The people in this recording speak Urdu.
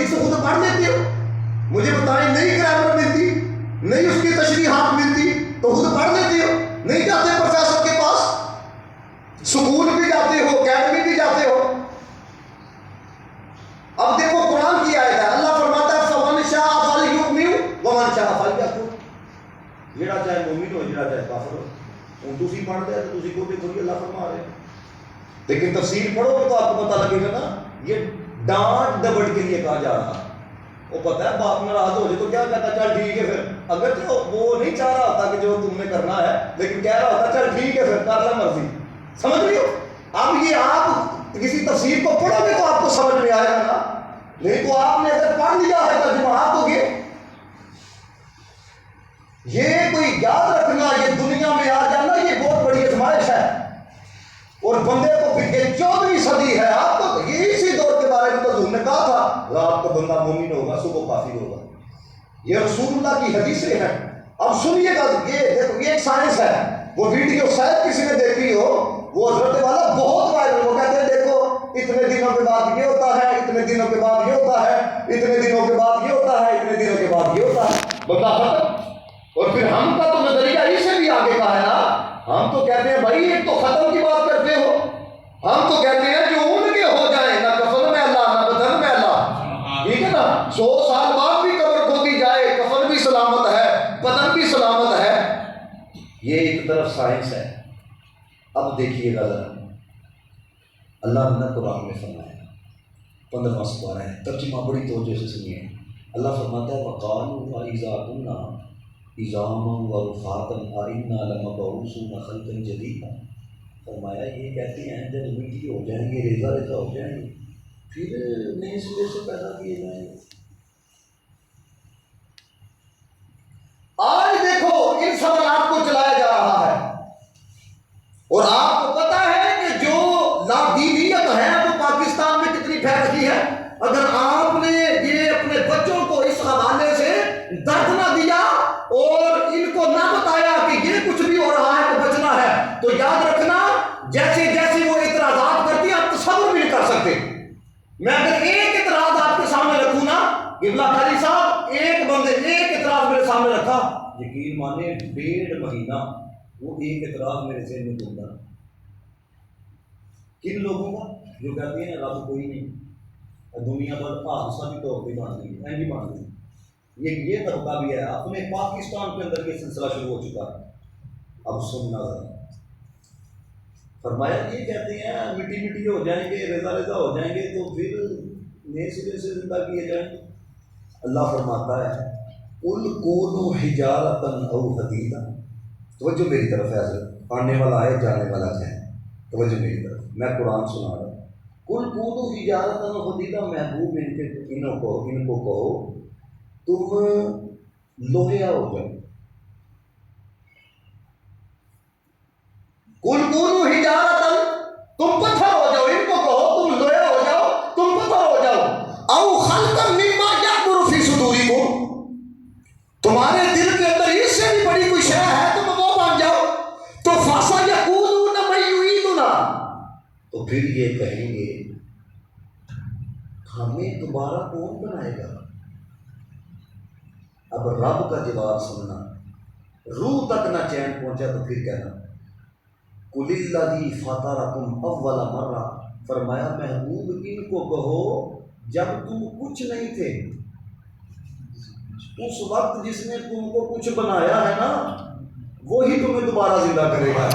ٹھیک سے خود پڑھ لیتے ہو؟ مجھے بتائیں، نہیں گرامر ملتی، نہیں اس کی تشریحات ملتی تو خود پڑھ لیتے ہو؟ نہیں جاتے پروفیسر کے پاس، سکول بھی جاتے ہو، اکیڈمی بھی جاتے ہو۔ اب دیکھو قرآن کی آیت ہے، اللہ فرماتا ہے فمن شاء فلیؤمن ومن شاء فلیکفر، جڑا چاہے مومن ہو جڑا چاہے کافر ہو۔ ہوں تسی پڑھتے ہیں تو تسی کو دیکھو اللہ فرما رہے ہیں، لیکن تفسیر پڑھو گے تو آپ کو پتہ لگے گا نا یہ ڈانٹ ڈبٹ کے لیے کہا جا رہا۔ وہ پتہ ہے باپ ناراض ہو جائے تو کیا کہتا، چل ٹھیک ہے پھر، اگر جو وہ نہیں چاہ رہا ہوتا کہ جو تم نے کرنا ہے، لیکن کہہ رہا ہوتا چل ٹھیک ہے پھر کر لے مرضی، سمجھ رہی ہو؟ اب یہ آپ کسی تفسیر کو پڑھو گے تو آپ کو سمجھ میں آئے گا نا، نہیں تو آپ نے اگر پڑھ لیا ہے ترجمات ہو گئے۔ یہ کوئی یاد رکھنا، یہ دنیا میں آ جانا یہ بہت بڑی آزمائش ہے، اور بندے کو پھر یہ 14ویں صدی ہے۔ آپ کو یہ اسی دور کے بارے میں تو حضور نے کہا تھا رات کو بندہ مومن ہوگا صبح کافر ہوگا، یہ رسول اللہ کی حدیثیں ہیں۔ اب سنیے گا، یہ دیکھو یہ ایک سائنس ہے، وہ ویڈیو شاید کسی نے دیکھی ہو، وہ حضرت والا بہت وائرل، وہ کہتے ہیں دیکھو اتنے دنوں کے بعد یہ ہوتا ہے، اتنے دنوں کے بعد یہ ہوتا ہے، اتنے دنوں کے بعد یہ ہوتا ہے، اتنے دنوں کے بعد یہ ہوتا ہے، بندہ ختم۔ اور پھر ہم کا تو نظریہ اس سے بھی آگے کا ہے نا، ہم تو کہتے ہیں بھائی ایک تو ختم کی بات کرتے ہو، ہم تو کہتے ہیں جو ان کے ہو جائیں، نہ کفن میں اللہ نہ بدن میں اللہ، ٹھیک ہے نا، 100 سال بعد بھی قبر کھودی جائے، کفن بھی سلامت ہے، بدن بھی سلامت ہے۔ یہ ایک طرف سائنس ہے۔ اب دیکھیے گا ذرا، اللہ نے قرآن میں فرمایا 15واں سپارہ ہے، ترجمہ بڑی توجہ سے سنیے۔ اللہ فرماتا ہے وَقَالُوا وَإِذَا كُنَّا عِظَامًا وَرُفَاتًا أَإِنَّا لَمَبْعُوثُونَ خَلْقًا جَدِيدًا، فرمایا یہ کہتے ہیں جب مٹی ہو جائیں گے، ریزہ ریزہ ہو جائیں گے، پھر نئے سرے سے پیدا کیے جائیں گے۔ آج دیکھو ان سوالات کو چلایا جا رہا ہے، اور آپ کو پتا ہے کہ جو لادینیت ہے وہ پاکستان میں کتنی پھیل رہی ہے۔ اگر آپ نے یہ اپنے بچوں کو اس حوالے سے درد نہ دیا اور ان کو نہ بتایا کہ یہ کچھ بھی ہو رہا ہے تو بچنا ہے، تو یاد رکھنا جیسے جیسے وہ اعتراضات کرتی ہیں آپ تصور بھی نہیں کر سکتے۔ میں اگر ایک اعتراض آپ کے سامنے رکھوں نا، قبلہ قاری صاحب ایک بندے ایک اعتراض میرے سامنے رکھا، یقین مانے 1.5 مہینہ وہ ایک اعتراض میرے ذہن میں گھومتا۔ کن لوگوں کا جو کہتے ہیں رب کوئی نہیں، دنیا پر حادثہ بھی طور پہ بن گئی ہے، بھی بن گئی، یہ طبقہ بھی ہے، اپنے پاکستان کے اندر یہ سلسلہ شروع ہو چکا ہے۔ اب سننا ذرا، فرمایا یہ کہتے ہیں مٹی مٹی ہو جائیں گے، ریزہ ریزہ ہو جائیں گے تو پھر نئے سرے سے زندہ کیے جائیں گے۔ اللہ فرماتا ہے قُلْ كُونُوا حِجَارَةً أَوْ حَدِيدًا، توجہ میری طرف ہے حضرت، آنے والا ہے جانے والا ہے، توجہ میری طرف، میں قرآن سنا رہا ہوں۔ قُلْ كُونُوا حِجَارَةً أَوْ حَدِيدًا، محبوب ان کو کہو تم لوہیا ہو جاؤ۔ قُلْ كُونُوا حِجَارَةً، تم پتھر ہو جاؤ، ان کو کہو تم لوہیا ہو جاؤ، تم پتھر ہو جاؤ، أَوْ خَلْقًا مِّمَّا يَكْبُرُ فِي صُدُورِكُمْ، تمہارے دل کے اندر اس سے بھی بڑی کوئی شے ہے تم وہ بن جاؤ، تو فَسَيَقُولُونَ مَن يُعِيدُنَا، تو پھر یہ کہیں گے ہمیں دوبارہ کون بنائے گا۔ اب رب کا جواب سننا، روح تک نہ چین پہنچا تو پھر کہنا قُلِ الَّذِي فَطَرَكُمْ أَوَّلَ مَرَّةٍ، فرمایا محبوب ان کو کہو جب تم کچھ نہیں تھے، اس وقت جس نے تم کو کچھ بنایا ہے نا وہی تمہیں دوبارہ زندہ کرے گا۔